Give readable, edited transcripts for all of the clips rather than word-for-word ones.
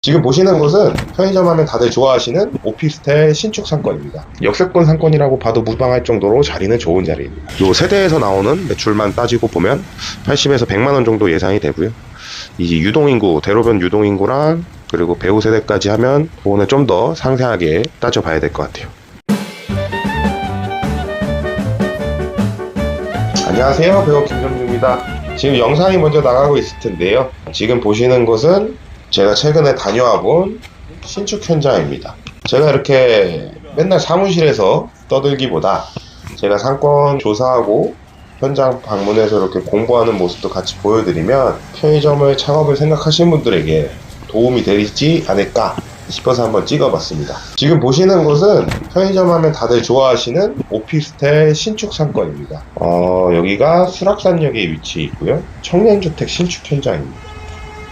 지금 보시는 곳은 편의점 하면 다들 좋아하시는 오피스텔 신축 상권입니다. 역세권 상권이라고 봐도 무방할 정도로 자리는 좋은 자리입니다. 요 세대에서 나오는 매출만 따지고 보면 80에서 100만원 정도 예상이 되고요. 이 유동인구, 대로변 유동인구랑 그리고 배우 세대까지 하면 그거는 좀 더 상세하게 따져봐야 될 것 같아요. 안녕하세요, 배우 김정주입니다. 지금 영상이 먼저 나가고 있을 텐데요. 지금 보시는 곳은 제가 최근에 다녀와 본 신축 현장입니다. 제가 이렇게 맨날 사무실에서 떠들기보다 제가 상권 조사하고 현장 방문해서 이렇게 공부하는 모습도 같이 보여드리면 편의점을 창업을 생각하시는 분들에게 도움이 되지 않을까 싶어서 한번 찍어봤습니다. 지금 보시는 곳은 편의점 하면 다들 좋아하시는 오피스텔 신축 상권입니다. 여기가 수락산역에 위치해 있고요. 청년주택 신축 현장입니다.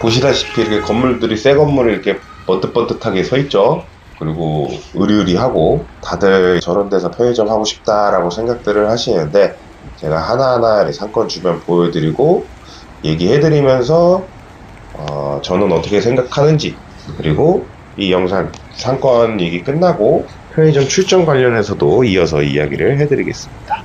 보시다시피 이렇게 건물들이 새 건물이 이렇게 번뜩번뜩하게 서 있죠. 그리고 으리으리하고 다들 저런 데서 편의점 하고 싶다라고 생각들을 하시는데 제가 하나하나 상권 주변 보여드리고 얘기해드리면서 저는 어떻게 생각하는지, 그리고 이 영상 상권 얘기 끝나고 편의점 출점 관련해서도 이어서 이야기를 해드리겠습니다.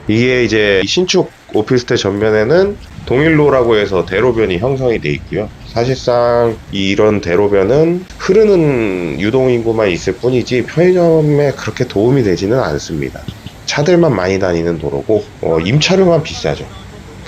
이게 이제 신축 오피스텔 전면에는 동일로라고 해서 대로변이 형성이 되어 있고요. 사실상 이런 대로변은 흐르는 유동인구만 있을 뿐이지 편의점에 그렇게 도움이 되지는 않습니다. 차들만 많이 다니는 도로고 임차료만 비싸죠.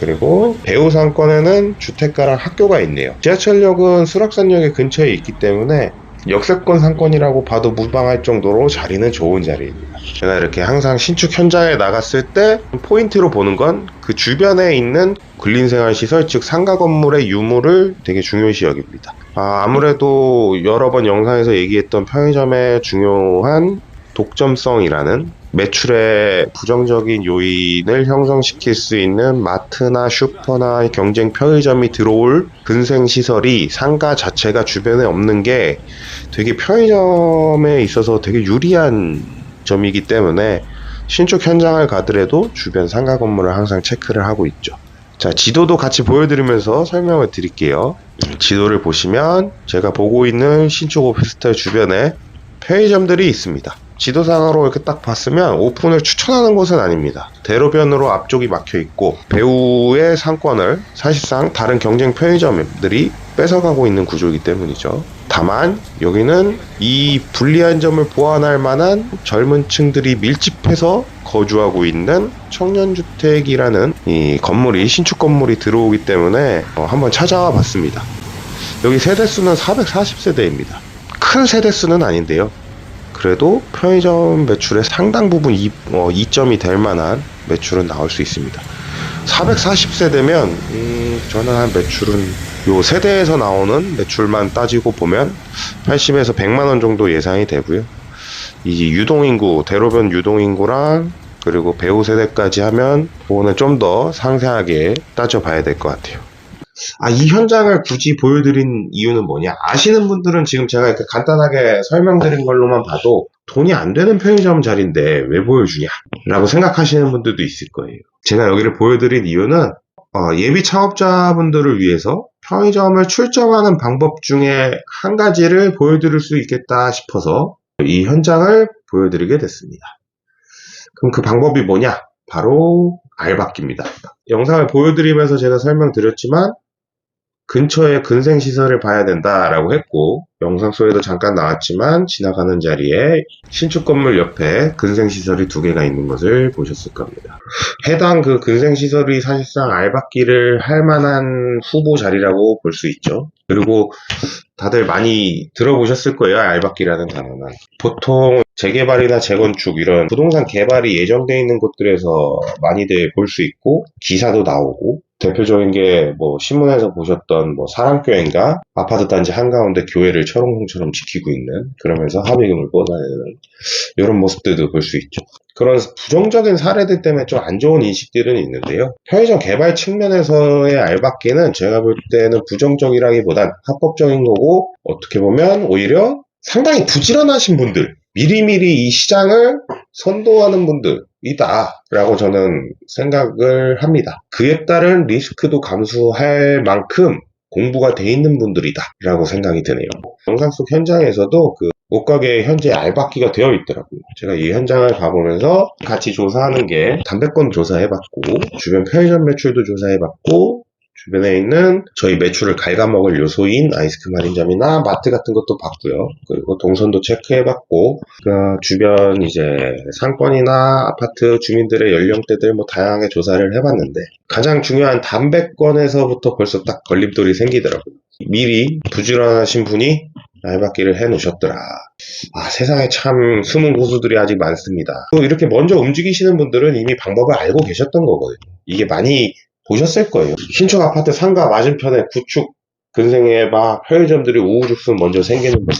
그리고 배우 상권에는 주택가랑 학교가 있네요. 지하철역은 수락산역의 근처에 있기 때문에 역세권 상권이라고 봐도 무방할 정도로 자리는 좋은 자리입니다. 제가 이렇게 항상 신축 현장에 나갔을 때 포인트로 보는 건 그 주변에 있는 근린생활시설, 즉 상가 건물의 유무를 되게 중요시 여깁니다. 아무래도 여러 번 영상에서 얘기했던 편의점의 중요한 독점성이라는 매출의 부정적인 요인을 형성시킬 수 있는 마트나 슈퍼나 경쟁 편의점이 들어올 근생시설이 상가 자체가 주변에 없는 게 되게 편의점에 있어서 되게 유리한 점이기 때문에 신축 현장을 가더라도 주변 상가 건물을 항상 체크를 하고 있죠. 자, 지도도 같이 보여드리면서 설명을 드릴게요. 지도를 보시면 제가 보고 있는 신축 오피스텔 주변에 편의점들이 있습니다. 지도상으로 이렇게 딱 봤으면 오픈을 추천하는 곳은 아닙니다. 대로변으로 앞쪽이 막혀 있고 배우의 상권을 사실상 다른 경쟁 편의점들이 뺏어가고 있는 구조이기 때문이죠. 다만 여기는 이 불리한 점을 보완할 만한 젊은 층들이 밀집해서 거주하고 있는 청년주택이라는 이 건물이, 신축 건물이 들어오기 때문에 한번 찾아와 봤습니다. 여기 세대수는 440세대입니다. 큰 세대수는 아닌데요. 그래도 편의점 매출의 상당 부분 이점이 될 만한 매출은 나올 수 있습니다. 440세대면 저는 한 매출은 요 세대에서 나오는 매출만 따지고 보면 80에서 100만원 정도 예상이 되고요. 이 유동인구, 대로변 유동인구랑 그리고 배우 세대까지 하면 그거는 좀 더 상세하게 따져봐야 될 것 같아요. 이 현장을 굳이 보여드린 이유는 뭐냐? 아시는 분들은 지금 제가 이렇게 간단하게 설명드린 걸로만 봐도 돈이 안 되는 편의점 자리인데 왜 보여주냐? 라고 생각하시는 분들도 있을 거예요. 제가 여기를 보여드린 이유는 예비 창업자분들을 위해서 편의점을 출점하는 방법 중에 한 가지를 보여드릴 수 있겠다 싶어서 이 현장을 보여드리게 됐습니다. 그럼 그 방법이 뭐냐? 바로 알박기입니다. 영상을 보여드리면서 제가 설명드렸지만 근처에 근생시설을 봐야 된다라고 했고, 영상 속에도 잠깐 나왔지만 지나가는 자리에 신축 건물 옆에 근생시설이 2개가 있는 것을 보셨을 겁니다. 해당 그 근생시설이 사실상 알박기를 할 만한 후보 자리라고 볼 수 있죠. 그리고 다들 많이 들어보셨을 거예요, 알박기라는 단어는. 보통 재개발이나 재건축 이런 부동산 개발이 예정되어 있는 곳들에서 많이들 볼 수 있고 기사도 나오고, 대표적인 게 신문에서 보셨던 사랑교회인가 아파트 단지 한가운데 교회를 철옹성처럼 지키고 있는, 그러면서 합의금을 뻗어내는 이런 모습들도 볼 수 있죠. 그런 부정적인 사례들 때문에 좀 안 좋은 인식들은 있는데요. 편의점 개발 측면에서의 알박기는 제가 볼 때는 부정적이라기보단 합법적인 거고, 어떻게 보면 오히려 상당히 부지런하신 분들, 미리미리 이 시장을 선도하는 분들이다 라고 저는 생각을 합니다. 그에 따른 리스크도 감수할 만큼 공부가 돼 있는 분들이다 라고 생각이 드네요. 영상 속 현장에서도 그 옷가게에 현재 알박기가 되어 있더라고요. 제가 이 현장을 가보면서 같이 조사하는 게 담배권 조사해봤고, 주변 편의점 매출도 조사해봤고, 주변에 있는 저희 매출을 갉아먹을 요소인 아이스크림 할인점이나 마트 같은 것도 봤고요. 그리고 동선도 체크해봤고, 주변 이제 상권이나 아파트 주민들의 연령대들 뭐 다양하게 조사를 해봤는데, 가장 중요한 담배권에서부터 벌써 딱 걸림돌이 생기더라고요. 미리 부지런하신 분이 알박기를 해놓으셨더라. 세상에 참 숨은 고수들이 아직 많습니다. 또 이렇게 먼저 움직이시는 분들은 이미 방법을 알고 계셨던 거거든요. 이게 많이 보셨을 거예요. 신축 아파트 상가 맞은편에 구축 근생에 막 편의점들이 우후죽순 먼저 생기는 거.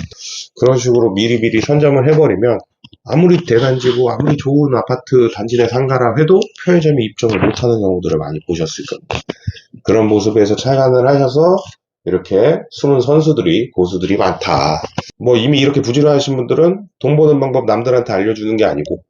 그런 식으로 미리미리 선점을 해버리면 아무리 대단지고 아무리 좋은 아파트 단지 내 상가라 해도 편의점이 입점을 못하는 경우들을 많이 보셨을 겁니다. 그런 모습에서 착안을 하셔서 이렇게 숨은 선수들이 고수들이 많다. 뭐 이미 이렇게 부지런하신 분들은 돈 버는 방법 남들한테 알려주는 게 아니고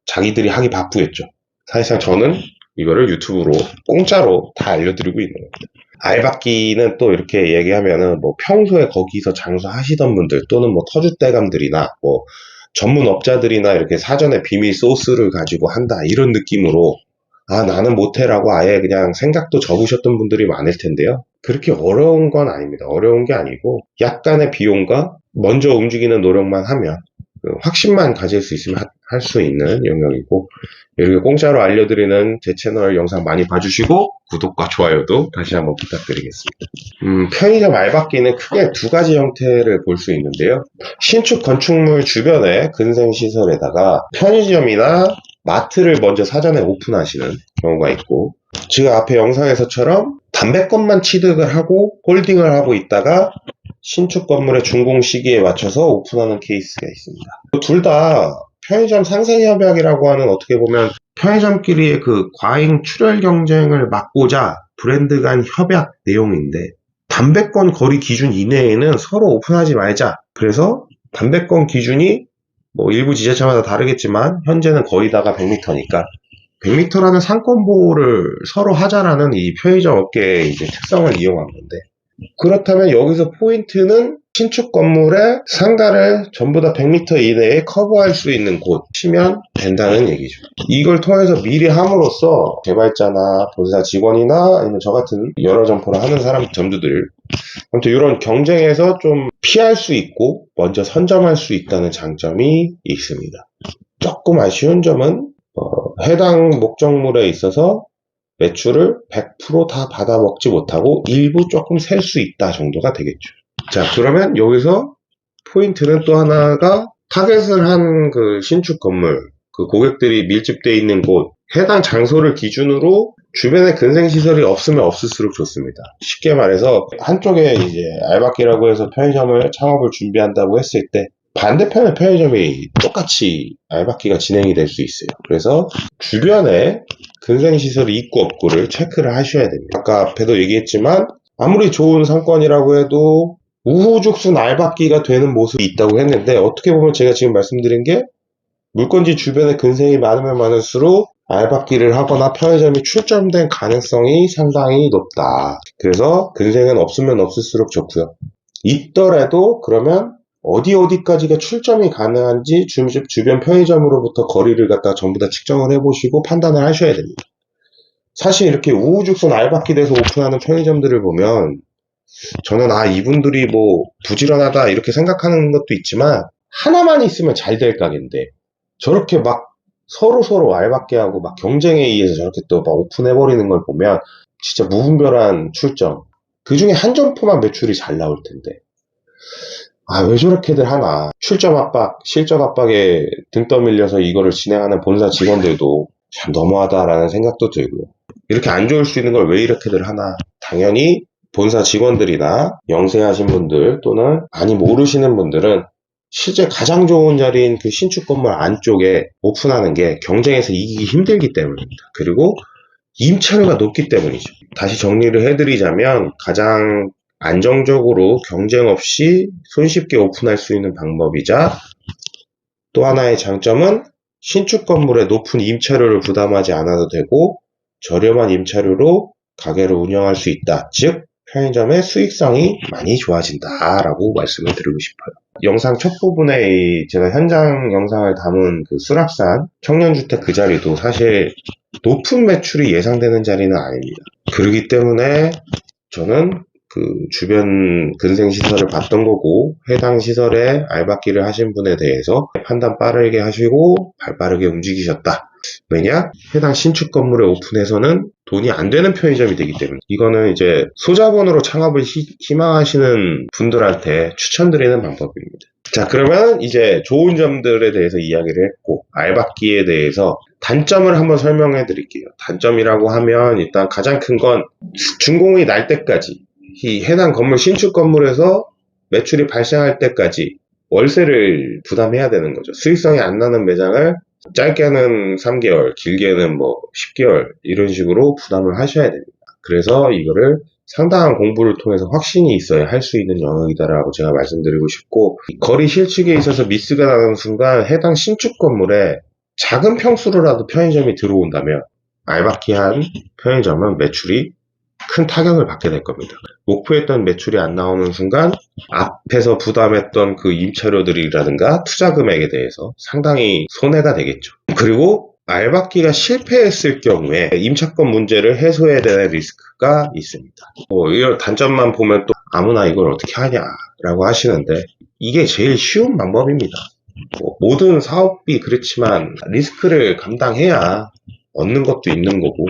자기들이 하기 바쁘겠죠. 사실상 저는 이거를 유튜브로 공짜로 다 알려드리고 있는 겁니다. 알박기는 또 이렇게 얘기하면은 뭐 평소에 거기서 장사하시던 분들 또는 뭐 터줏대감들이나 뭐 전문업자들이나 이렇게 사전에 비밀 소스를 가지고 한다 이런 느낌으로 나는 못해라고 아예 그냥 생각도 접으셨던 분들이 많을 텐데요. 그렇게 어려운 건 아닙니다. 어려운 게 아니고 약간의 비용과 먼저 움직이는 노력만 하면 확신만 가질 수 있으면 할 수 있는 영역이고, 이렇게 공짜로 알려드리는 제 채널 영상 많이 봐주시고 구독과 좋아요도 다시 한번 부탁드리겠습니다. 편의점 알박기는 크게 두 가지 형태를 볼 수 있는데요. 신축 건축물 주변에 근생시설에다가 편의점이나 마트를 먼저 사전에 오픈하시는 경우가 있고, 지금 앞에 영상에서처럼 담배권만 취득을 하고 홀딩을 하고 있다가 신축 건물의 준공 시기에 맞춰서 오픈하는 케이스가 있습니다. 둘 다 편의점 상생협약이라고 하는, 어떻게 보면 편의점끼리의 그 과잉 출혈 경쟁을 막고자 브랜드 간 협약 내용인데, 담배권 거리 기준 이내에는 서로 오픈하지 말자. 그래서 담배권 기준이 뭐 일부 지자체마다 다르겠지만 현재는 거의 다가 100m니까 100m라는 상권 보호를 서로 하자라는 이 편의점 업계의 이제 특성을 이용한 건데, 그렇다면 여기서 포인트는 신축 건물의 상가를 전부 다 100m 이내에 커버할 수 있는 곳이면 된다는 얘기죠. 이걸 통해서 미리 함으로써 개발자나 본사 직원이나 아니면 저 같은 여러 점포를 하는 점주들, 아무튼 이런 경쟁에서 좀 피할 수 있고 먼저 선점할 수 있다는 장점이 있습니다. 조금 아쉬운 점은 해당 목적물에 있어서 매출을 100% 다 받아 먹지 못하고 일부 조금 셀 수 있다 정도가 되겠죠. 자, 그러면 여기서 포인트는 또 하나가, 타겟을 한 그 신축 건물, 그 고객들이 밀집되어 있는 곳, 해당 장소를 기준으로 주변에 근생시설이 없으면 없을수록 좋습니다. 쉽게 말해서 한쪽에 이제 알박기라고 해서 편의점을 창업을 준비한다고 했을 때 반대편의 편의점이 똑같이 알박기가 진행이 될 수 있어요. 그래서 주변에 근생시설이 있고 없고를 체크를 하셔야 됩니다. 아까 앞에도 얘기했지만 아무리 좋은 상권이라고 해도 우후죽순 알박기가 되는 모습이 있다고 했는데, 어떻게 보면 제가 지금 말씀드린 게 물건지 주변에 근생이 많으면 많을수록 알박기를 하거나 편의점이 출점된 가능성이 상당히 높다. 그래서 근생은 없으면 없을수록 좋고요. 있더라도 그러면 어디까지가 출점이 가능한지 주변 편의점으로부터 거리를 갖다 전부 다 측정을 해보시고 판단을 하셔야 됩니다. 사실 이렇게 우후죽순 알박기 돼서 오픈하는 편의점들을 보면 저는 이분들이 뭐 부지런하다 이렇게 생각하는 것도 있지만, 하나만 있으면 잘 될 가게인데 저렇게 막 서로 알박기하고 막 경쟁에 의해서 저렇게 또 막 오픈해버리는 걸 보면 진짜 무분별한 출점, 그 중에 한 점포만 매출이 잘 나올 텐데 왜 저렇게들 하나. 출점 압박, 실적 압박에 등 떠밀려서 이거를 진행하는 본사 직원들도 참 너무하다라는 생각도 들고요. 이렇게 안 좋을 수 있는 걸 왜 이렇게들 하나. 당연히 본사 직원들이나 영세하신 분들 또는 많이 모르시는 분들은 실제 가장 좋은 자리인 그 신축 건물 안쪽에 오픈하는 게 경쟁에서 이기기 힘들기 때문입니다. 그리고 임차료가 높기 때문이죠. 다시 정리를 해드리자면 가장 안정적으로 경쟁 없이 손쉽게 오픈할 수 있는 방법이자, 또 하나의 장점은 신축 건물에 높은 임차료를 부담하지 않아도 되고 저렴한 임차료로 가게를 운영할 수 있다. 즉 편의점의 수익성이 많이 좋아진다라고 말씀을 드리고 싶어요. 영상 첫 부분에 제가 현장 영상을 담은 그 수락산 청년주택 그 자리도 사실 높은 매출이 예상되는 자리는 아닙니다. 그렇기 때문에 저는 그 주변 근생시설을 봤던 거고, 해당 시설에 알박기를 하신 분에 대해서 판단 빠르게 하시고 발 빠르게 움직이셨다. 왜냐? 해당 신축 건물에 오픈해서는 돈이 안 되는 편의점이 되기 때문에, 이거는 이제 소자본으로 창업을 희망하시는 분들한테 추천드리는 방법입니다. 자, 그러면 이제 좋은 점들에 대해서 이야기를 했고, 알박기에 대해서 단점을 한번 설명해 드릴게요. 단점이라고 하면 일단 가장 큰 건 준공이 날 때까지, 이 해당 건물 신축 건물에서 매출이 발생할 때까지 월세를 부담해야 되는 거죠. 수익성이 안 나는 매장을 짧게는 3개월, 길게는 뭐 10개월 이런 식으로 부담을 하셔야 됩니다. 그래서 이거를 상당한 공부를 통해서 확신이 있어야 할 수 있는 영역이다라고 제가 말씀드리고 싶고, 거리 실축에 있어서 미스가 나는 순간 해당 신축 건물에 작은 평수로라도 편의점이 들어온다면 알바키한 편의점은 매출이 큰 타격을 받게 될 겁니다. 목표했던 매출이 안 나오는 순간 앞에서 부담했던 그 임차료들이라든가 투자 금액에 대해서 상당히 손해가 되겠죠. 그리고 알박기가 실패했을 경우에 임차권 문제를 해소해야 되는 리스크가 있습니다. 이런 단점만 보면 또 아무나 이걸 어떻게 하냐라고 하시는데, 이게 제일 쉬운 방법입니다. 모든 사업이 그렇지만 리스크를 감당해야 얻는 것도 있는 거고,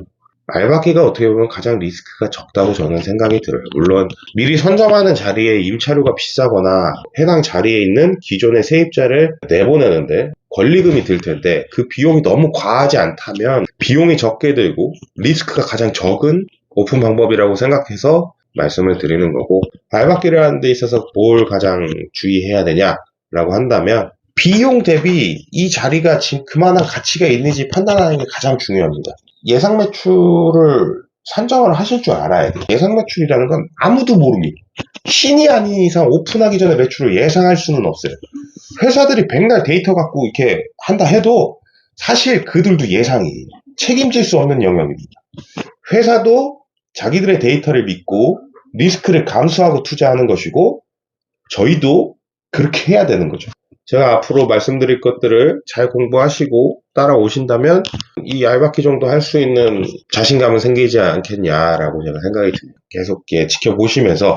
알박기가 어떻게 보면 가장 리스크가 적다고 저는 생각이 들어요. 물론 미리 선점하는 자리에 임차료가 비싸거나 해당 자리에 있는 기존의 세입자를 내보내는데 권리금이 들 텐데, 그 비용이 너무 과하지 않다면 비용이 적게 들고 리스크가 가장 적은 오픈 방법이라고 생각해서 말씀을 드리는 거고, 알박기를 하는 데 있어서 뭘 가장 주의해야 되냐라고 한다면, 비용 대비 이 자리가 지금 그만한 가치가 있는지 판단하는 게 가장 중요합니다. 예상 매출을 산정을 하실 줄 알아야 돼요. 예상 매출이라는 건 아무도 모릅니다. 신이 아닌 이상 오픈하기 전에 매출을 예상할 수는 없어요. 회사들이 백날 데이터 갖고 이렇게 한다 해도 사실 그들도 예상이에요. 책임질 수 없는 영역입니다. 회사도 자기들의 데이터를 믿고 리스크를 감수하고 투자하는 것이고, 저희도 그렇게 해야 되는 거죠. 제가 앞으로 말씀드릴 것들을 잘 공부하시고 따라오신다면 이 알박기 정도 할 수 있는 자신감은 생기지 않겠냐라고 제가 생각이 듭니다. 계속 지켜보시면서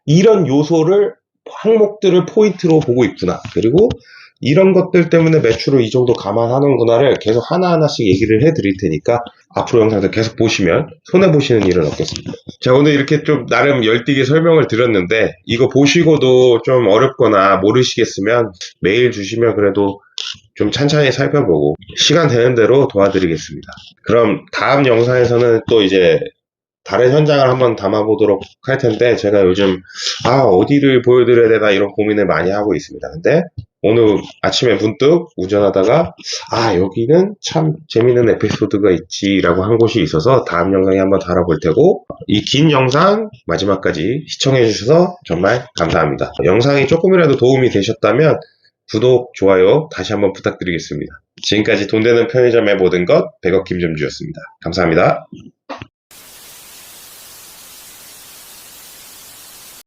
이런 요소를, 항목들을 포인트로 보고 있구나, 그리고 이런 것들 때문에 매출을 이 정도 감안하는구나를 계속 하나하나씩 얘기를 해드릴 테니까 앞으로 영상들 계속 보시면 손해보시는 일은 없겠습니다. 자, 오늘 이렇게 좀 나름 열띠게 설명을 드렸는데, 이거 보시고도 좀 어렵거나 모르시겠으면 메일 주시면 그래도 좀 찬찬히 살펴보고 시간 되는 대로 도와드리겠습니다. 그럼 다음 영상에서는 또 이제 다른 현장을 한번 담아보도록 할 텐데, 제가 요즘 어디를 보여드려야 되나 이런 고민을 많이 하고 있습니다. 근데 오늘 아침에 문득 운전하다가 여기는 참 재밌는 에피소드가 있지 라고 한 곳이 있어서 다음 영상에 한번 다뤄볼 테고, 이 긴 영상 마지막까지 시청해 주셔서 정말 감사합니다. 영상이 조금이라도 도움이 되셨다면 구독, 좋아요 다시 한번 부탁드리겠습니다. 지금까지 돈 되는 편의점의 모든 것 백억 김점주였습니다. 감사합니다.